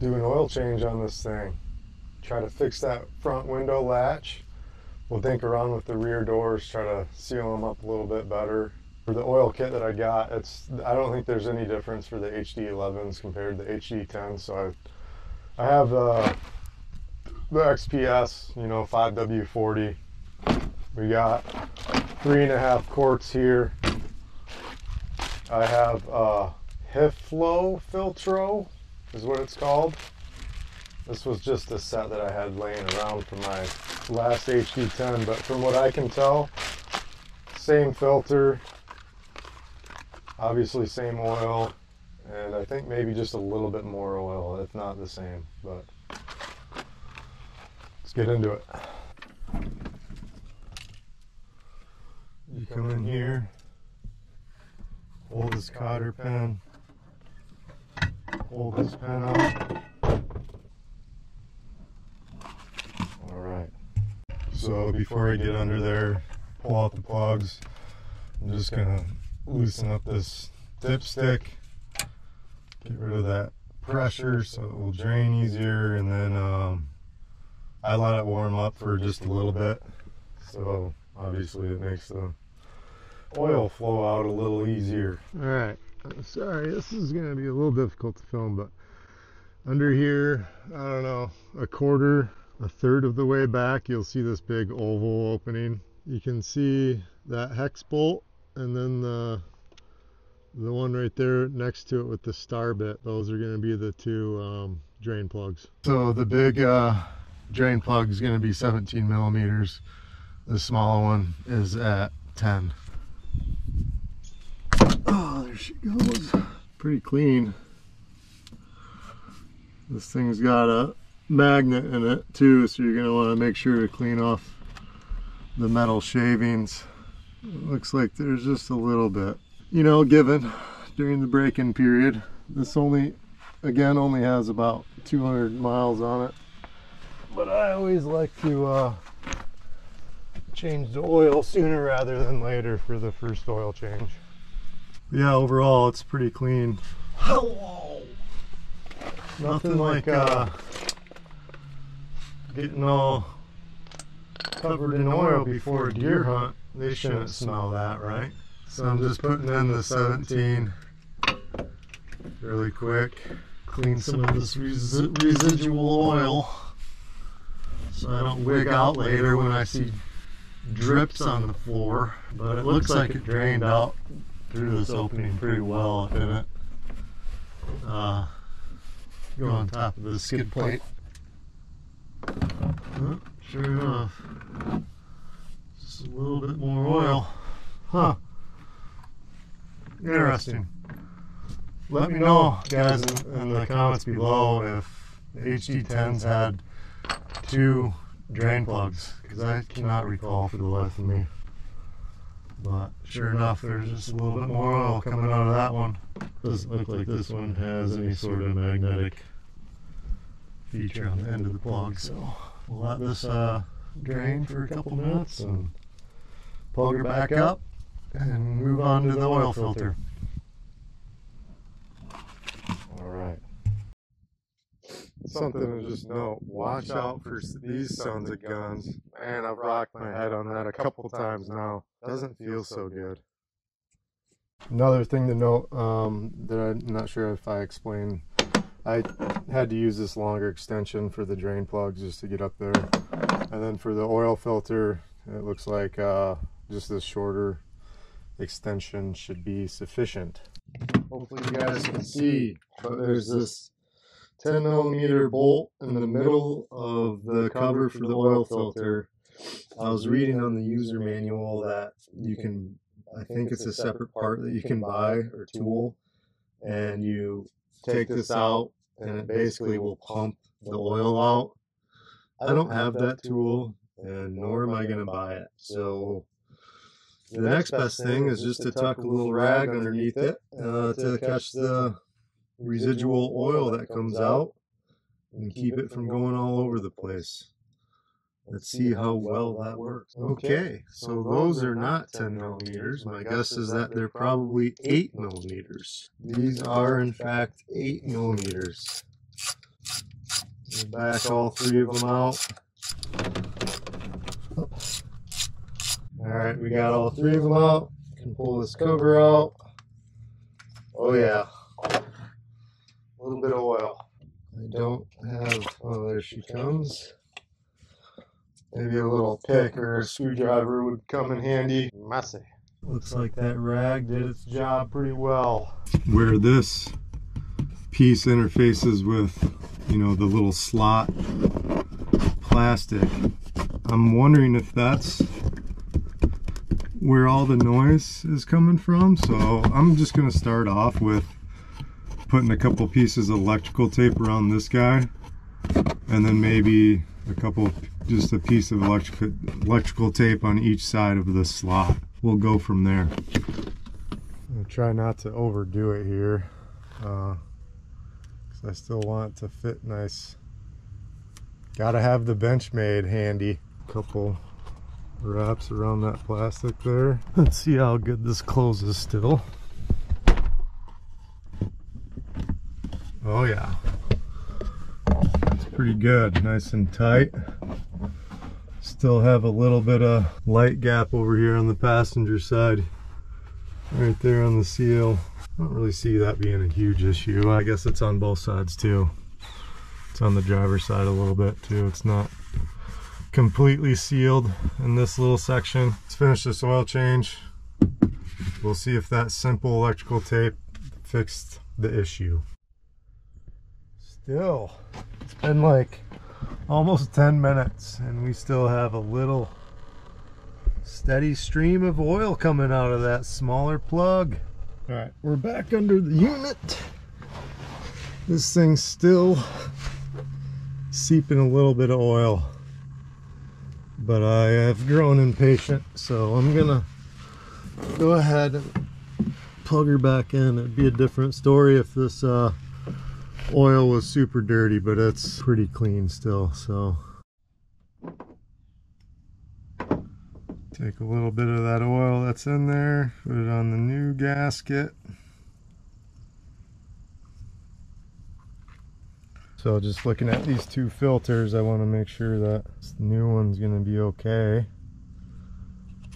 do an oil change on this thing. Try to fix that front window latch. We'll dink around with the rear doors, try to seal them up a little bit better. For the oil kit that I got, I don't think there's any difference for the HD11s compared to the HD10s. So I have the XPS, you know, 5W40. We got 3.5 quarts here. I have HIFLO Filtro is what it's called. This was just a set that I had laying around from my last HD10, but from what I can tell, same filter, obviously same oil, and I think maybe just a little bit more oil, if not the same. But let's get into it. You come in here, hold this cotter pen, hold this pen up. Alright, so before I get under there, pull out the plugs, I'm just going to loosen up this dipstick, get rid of that pressure so it will drain easier, and then I let it warm up for just a little bit, so obviously it makes the oil flow out a little easier. Alright, sorry, this is going to be a little difficult to film, but under here, I don't know, a third of the way back, you'll see this big oval opening. You can see that hex bolt, and then the one right there next to it with the star bit. Those are going to be the two drain plugs. So the big drain plug is going to be 17 millimeters. The smaller one is at 10. Oh, there she goes. Pretty clean. This thing's got a magnet in it too, so you're going to want to make sure to clean off the metal shavings. It looks like there's just a little bit, you know, given during the break-in period. This only has about 200 miles on it, but I always like to change the oil sooner rather than later for the first oil change. Yeah, overall it's pretty clean. Hello. Nothing like getting all covered in oil before a deer hunt. They shouldn't smell that, right? So I'm just putting in the 17 really quick. Clean some of this residual oil so I don't wig out later when I see drips on the floor. But it looks like it drained out through this opening pretty well, didn't it? Go on top of the skid plate. Oh, sure enough, just a little bit more oil. Huh. Interesting. Let me know, guys, in the comments below if the HD10s had 2 drain plugs, because I cannot recall for the life of me. But sure enough, there's just a little bit more oil coming out of that one. Doesn't look like this one has any sort of magnetic feature on the end of the plug, so we'll let this drain for a couple minutes and plug her back up and move on to the oil filter. Alright. Something to just note, watch out for these sons of guns. Man, I've rocked my head on that a couple times now. Doesn't feel so good. Another thing to note that I'm not sure if I explained, I had to use this longer extension for the drain plugs just to get up there. And then for the oil filter, it looks like just this shorter extension should be sufficient. Hopefully you guys can see, but there's this 10 millimeter bolt in the middle of the cover for the oil filter. I was reading on the user manual that you can, I think it's a separate part that you can buy or tool, and you take this out and it basically will pump the oil out. I don't have that tool, and nor am I going to buy it. So the next best thing is just to tuck a little rag underneath it to catch the residual oil that comes out and keep it from going all over the place. Let's see how well that works. Okay, so those are not 10 millimeters. My guess is that they're probably 8 millimeters. These are in fact 8 millimeters. Back all 3 of them out. Alright, we got all 3 of them out. Can pull this cover out. Oh yeah. A little bit of oil. I don't have, oh there she comes. Maybe a little pick or a screwdriver would come in handy. Messy. Looks like that rag did its job pretty well. Where this piece interfaces with, you know, the little slot plastic, I'm wondering if that's where all the noise is coming from. So I'm just going to start off with putting a couple pieces of electrical tape around this guy, and then maybe just a piece of electrical tape on each side of the slot. We'll go from there. I'll try not to overdo it here, because I still want it to fit nice. Gotta have the Benchmade handy. Couple wraps around that plastic there. Let's see how good this closes still. Oh yeah, it's pretty good, nice and tight. Still have a little bit of light gap over here on the passenger side, right there on the seal. I don't really see that being a huge issue. I guess it's on both sides too. It's on the driver's side a little bit too. It's not completely sealed in this little section. Let's finish this oil change. We'll see if that simple electrical tape fixed the issue. Still, it's been like almost 10 minutes and we still have a little steady stream of oil coming out of that smaller plug. All right, we're back under the unit. This thing's still seeping a little bit of oil, but I have grown impatient, so I'm gonna go ahead and plug her back in. It'd be a different story if this oil was super dirty, but it's pretty clean still. So take a little bit of that oil that's in there, put it on the new gasket. So just looking at these 2 filters, I want to make sure that this new one's going to be okay,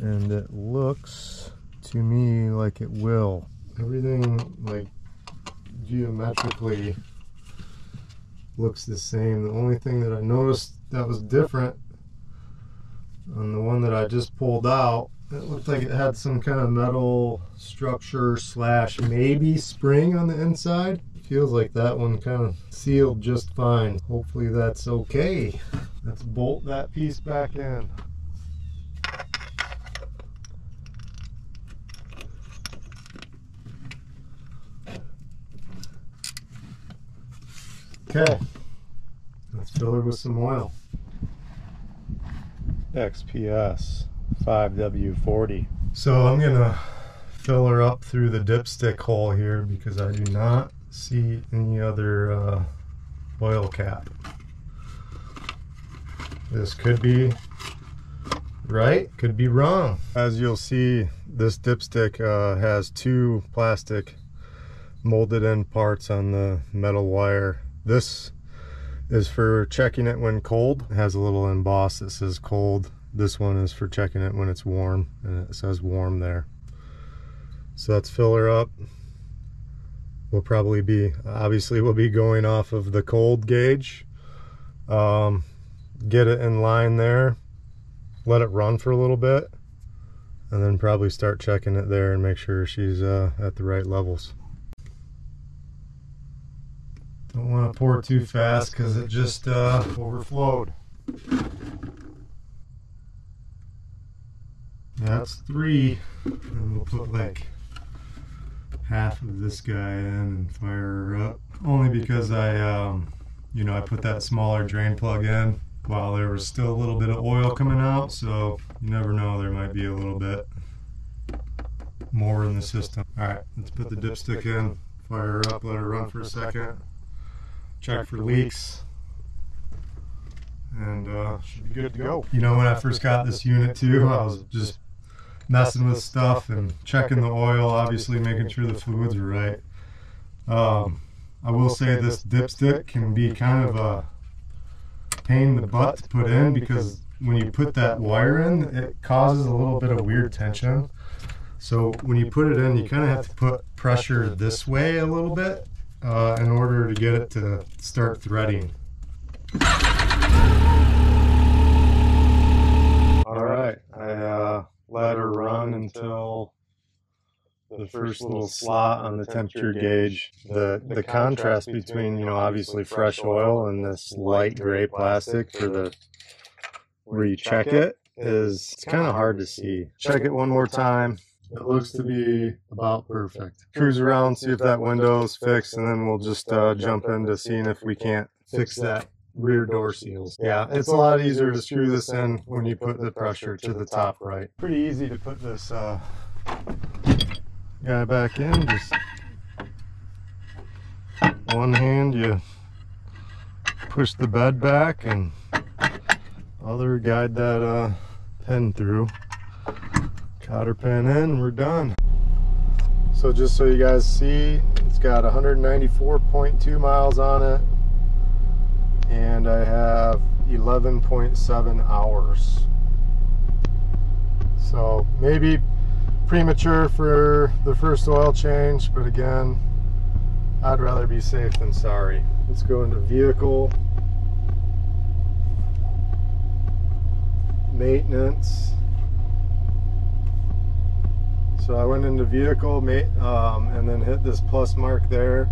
and it looks to me like it will. Everything like geometrically looks the same. The only thing that I noticed that was different on the one that I just pulled out, it looked like it had some kind of metal structure slash maybe spring on the inside. Feels like that one kind of sealed just fine. Hopefully that's okay. Let's bolt that piece back in. Okay, let's fill her with some oil. XPS 5W40. So I'm gonna fill her up through the dipstick hole here because I do not see any other oil cap. This could be right, could be wrong. As you'll see, this dipstick has 2 plastic molded in parts on the metal wire. This is for checking it when cold. It has a little emboss that says cold. This one is for checking it when it's warm, and it says warm there. So let's fill her up. We'll probably be, obviously we'll be going off of the cold gauge. Get it in line there, let it run for a little bit, and then probably start checking it there and make sure she's at the right levels. Don't want to pour too fast because it just overflowed. That's 3, and we'll put like half of this guy in and fire her up. Only because I put that smaller drain plug in while there was still a little bit of oil coming out, so you never know, there might be a little bit more in the system. Alright, let's put the dipstick in, fire her up, let her run for a second, check for leaks, and should be good to go. You know, when I first got this unit too, I was just messing with stuff and checking the oil, obviously making sure the fluids are right. I will say this dipstick can be kind of a pain in the butt to put in, because when you put that wire in, it causes a little bit of weird tension. So when you put it in, you kind of have to put pressure this way a little bit in order to get it to start threading. All right, I let her run until the first little slot on the temperature gauge. The contrast between, you know, obviously fresh oil and this light gray plastic for the where you check it is, it's kind of hard to see. Check it one more time. It looks to be about perfect. Cruise around, see if that window's fixed, and then we'll just jump into seeing if we can't fix that rear door seals. Yeah, it's a lot easier to screw this in when you put the pressure to the top right. Pretty easy to put this guy back in. Just one hand you push the bed back, and other guide that pin through. Cotter pin in, we're done. So just so you guys see, it's got 194.2 miles on it, and I have 11.7 hours. So maybe premature for the first oil change, but again, I'd rather be safe than sorry. Let's go into vehicle maintenance. So I went into vehicle and then hit this plus mark there,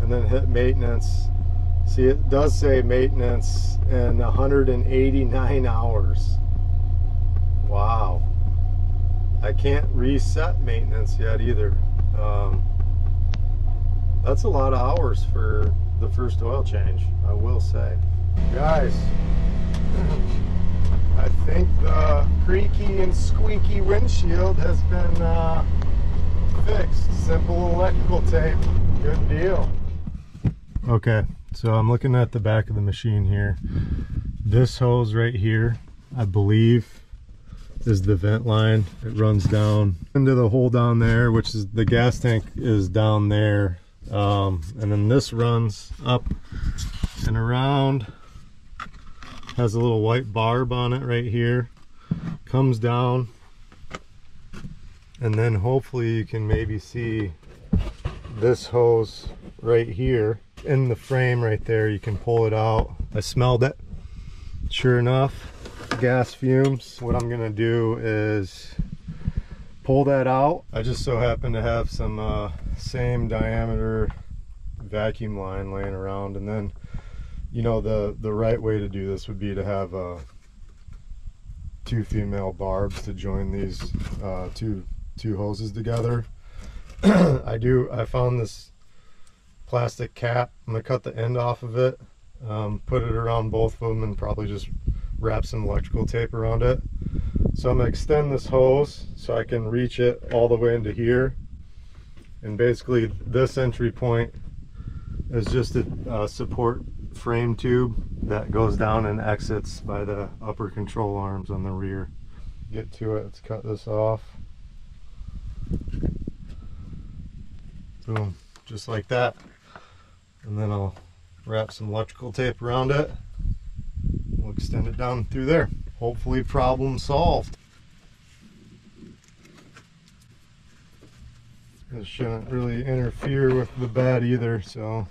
and then hit maintenance. See, it does say maintenance and 189 hours. Wow. I can't reset maintenance yet either. That's a lot of hours for the first oil change, I will say. Guys, I think the creaky and squeaky windshield has been fixed. Simple electrical tape, good deal. Okay, so I'm looking at the back of the machine here. This hose right here, I believe, is the vent line. It runs down into the hole down there, which is the gas tank is down there. And then this runs up and around, has a little white barb on it right here, comes down, and then hopefully you can maybe see this hose right here in the frame right there. You can pull it out. I smelled it, sure enough, gas fumes. What I'm gonna do is pull that out. I just so happen to have some same diameter vacuum line laying around, and then, you know, the right way to do this would be to have two female barbs to join these two hoses together. I found this plastic cap. I'm gonna cut the end off of it, put it around both of them, and probably just wrap some electrical tape around it. So I'm gonna extend this hose so I can reach it all the way into here, and basically this entry point is just a support frame tube that goes down and exits by the upper control arms on the rear. Get to it, let's cut this off. Boom, just like that. And then I'll wrap some electrical tape around it. We'll extend it down through there. Hopefully problem solved. This shouldn't really interfere with the bed either, so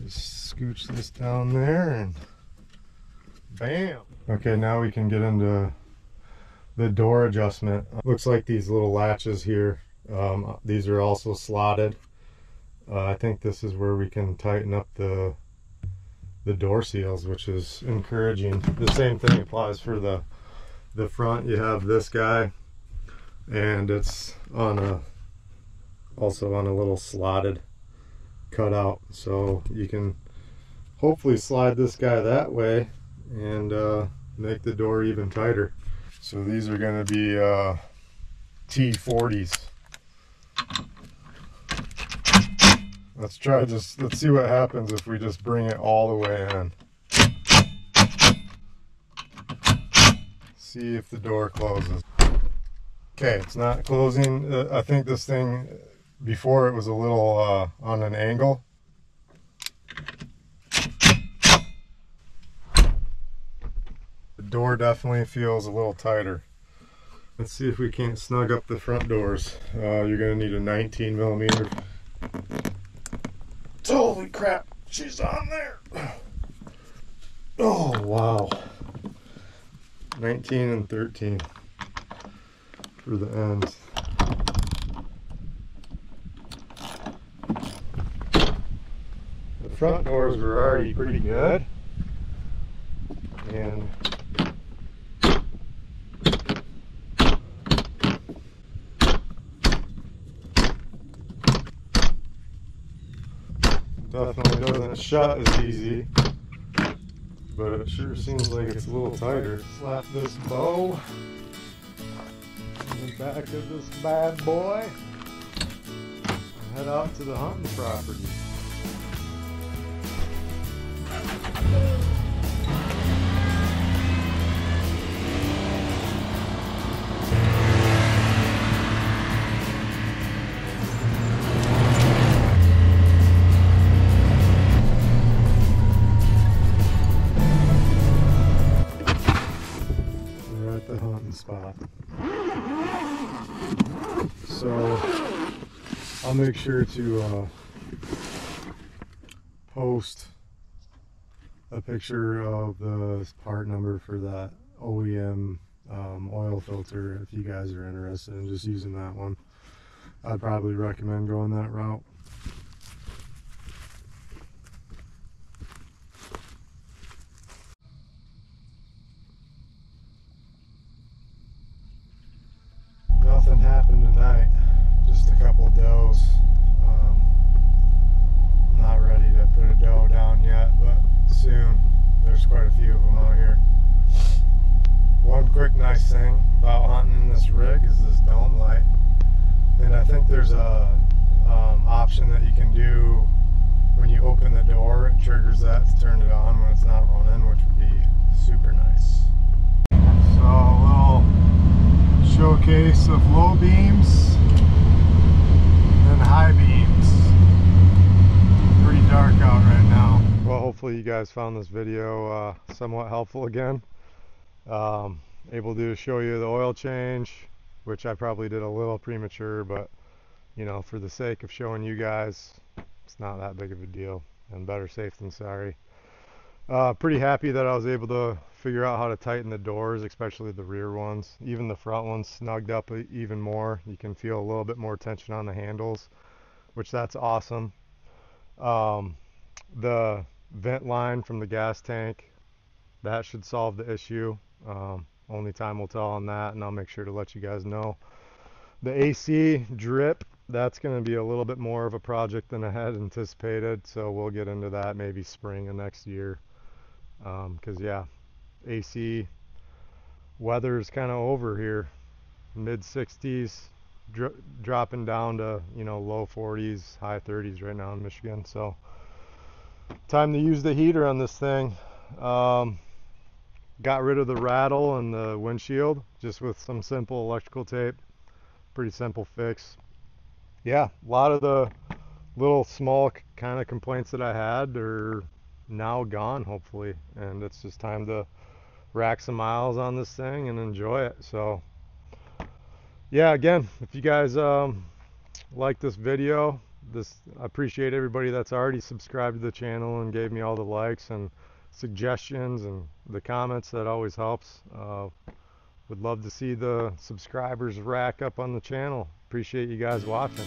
just scooch this down there and bam. Okay, now we can get into the door adjustment. Looks like these little latches here, these are also slotted. I think this is where we can tighten up the door seals, which is encouraging. The same thing applies for the front. You have this guy, and it's on also on a little slotted cutout, so you can hopefully slide this guy that way and make the door even tighter. So these are going to be T40s. Let's see what happens if we just bring it all the way in. See if the door closes. Okay, it's not closing. I think this thing, before it was a little on an angle. door definitely feels a little tighter. Let's see if we can't snug up the front doors. You're gonna need a 19 millimeter. Holy crap, she's on there. Oh wow. 19 and 13 for the ends. The front doors were already pretty good. And definitely doesn't shut as easy, but it sure seems like it's a little tighter. Slap this bow in the back of this bad boy and head out to the hunting property. The hunting spot. So I'll make sure to post a picture of the part number for that OEM oil filter if you guys are interested in just using that one. I'd probably recommend going that route. Nothing happened tonight, just a couple does. I'm not ready to put a doe down yet, but soon. There's quite a few of them out here. One quick nice thing about hunting in this rig is this dome light, and I think there's a option that you can do when you open the door. It triggers that to turn it on when it's not running, which would be super nice. So a little showcase of low beams and high beams. Pretty dark out right now. Well, hopefully you guys found this video somewhat helpful again. Able to show you the oil change, which I probably did a little premature, but you know, for the sake of showing you guys, it's not that big of a deal, and better safe than sorry. Pretty happy that I was able to figure out how to tighten the doors, especially the rear ones. Even the front ones snugged up even more. You can feel a little bit more tension on the handles, which that's awesome. The vent line from the gas tank, that should solve the issue. Only time will tell on that, and I'll make sure to let you guys know. The AC drip, that's going to be a little bit more of a project than I had anticipated, so we'll get into that maybe spring of next year. Because yeah, AC weather's kind of over here. Mid 60s, dropping down to, you know, low 40s, high 30s right now in Michigan. So time to use the heater on this thing. Got rid of the rattle and the windshield just with some simple electrical tape. Pretty simple fix. Yeah, a lot of the little small kind of complaints that I had are now gone, hopefully, and it's just time to rack some miles on this thing and enjoy it. So yeah, again, if you guys like this video, I appreciate everybody that's already subscribed to the channel and gave me all the likes and suggestions and the comments. That always helps. Would love to see the subscribers rack up on the channel. Appreciate you guys watching.